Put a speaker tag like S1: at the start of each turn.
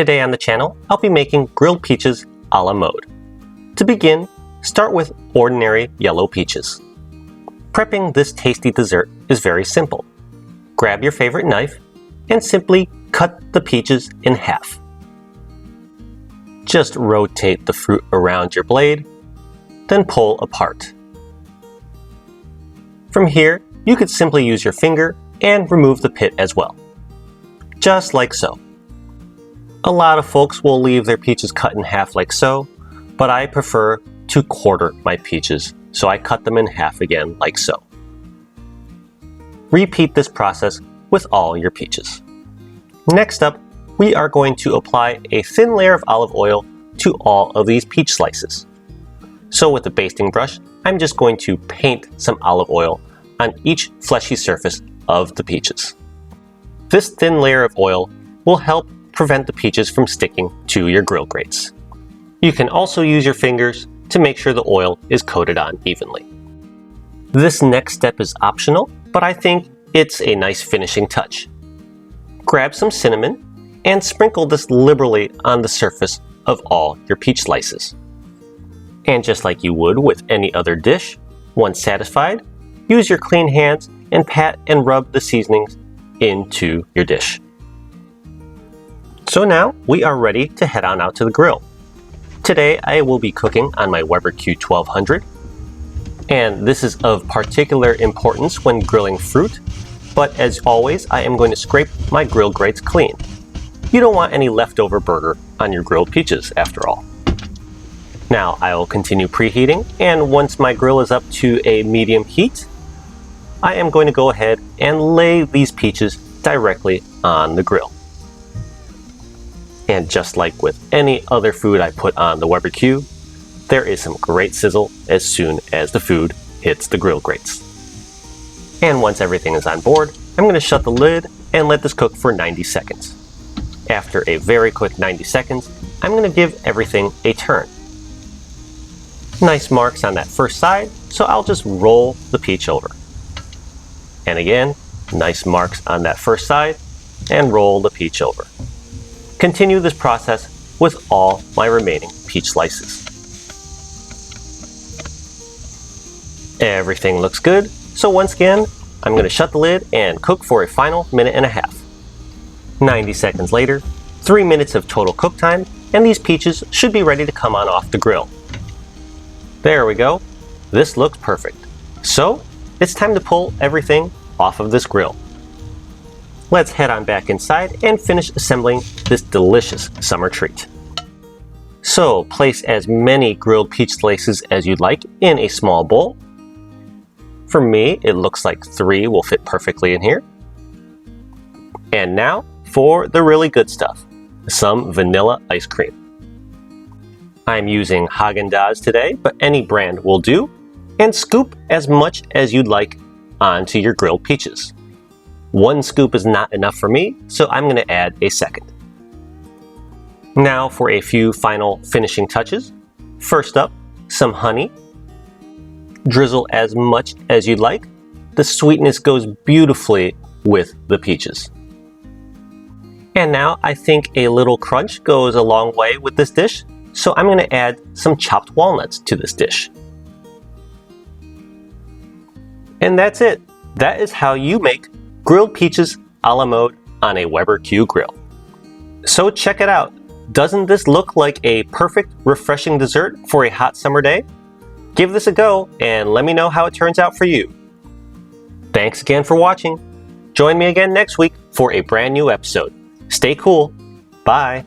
S1: Today on the channel, I'll be making grilled peaches a la mode. To begin, start with ordinary yellow peaches. Prepping this tasty dessert is very simple. Grab your favorite knife and simply cut the peaches in half. Just rotate the fruit around your blade, then pull apart. From here, you could simply use your finger and remove the pit as well. Just like so. A lot of folks will leave their peaches cut in half like so, but I prefer to quarter my peaches, so I cut them in half again like so. Repeat this process with all your peaches. Next up, we are going to apply a thin layer of olive oil to all of these peach slices. So with the basting brush, I'm just going to paint some olive oil on each fleshy surface of the peaches. This thin layer of oil will help prevent the peaches from sticking to your grill grates. You can also use your fingers to make sure the oil is coated on evenly. This next step is optional, but I think it's a nice finishing touch. Grab some cinnamon and sprinkle this liberally on the surface of all your peach slices. And just like you would with any other dish, once satisfied, use your clean hands and pat and rub the seasonings into your dish. So now we are ready to head on out to the grill. Today I will be cooking on my Weber Q1200, and this is of particular importance when grilling fruit, but as always I am going to scrape my grill grates clean. You don't want any leftover burger on your grilled peaches after all. Now I will continue preheating, and once my grill is up to a medium heat, I am going to go ahead and lay these peaches directly on the grill. And just like with any other food I put on the Weber Q, there is some great sizzle as soon as the food hits the grill grates. And once everything is on board, I'm going to shut the lid and let this cook for 90 seconds. After a very quick 90 seconds, I'm going to give everything a turn. Nice marks on that first side, so I'll just roll the peach over. And again, nice marks on that first side, and roll the peach over. Continue this process with all my remaining peach slices. Everything looks good, so once again, I'm going to shut the lid and cook for a final minute and a half. 90 seconds later, 3 minutes of total cook time, and these peaches should be ready to come on off the grill. There we go. This looks perfect. So, it's time to pull everything off of this grill. Let's head on back inside and finish assembling this delicious summer treat. So, place as many grilled peach slices as you'd like in a small bowl. For me, it looks like 3 will fit perfectly in here. And now for the really good stuff, some vanilla ice cream. I'm using Häagen-Dazs today, but any brand will do, and scoop as much as you'd like onto your grilled peaches. 1 scoop is not enough for me, so I'm going to add a second. Now for a few final finishing touches. First up, some honey. Drizzle as much as you'd like. The sweetness goes beautifully with the peaches. And now I think a little crunch goes a long way with this dish, so I'm going to add some chopped walnuts to this dish. And that's it. That is how you make grilled peaches a la mode on a Weber Q grill. So check it out. Doesn't this look like a perfect, refreshing dessert for a hot summer day? Give this a go and let me know how it turns out for you. Thanks again for watching. Join me again next week for a brand new episode. Stay cool. Bye.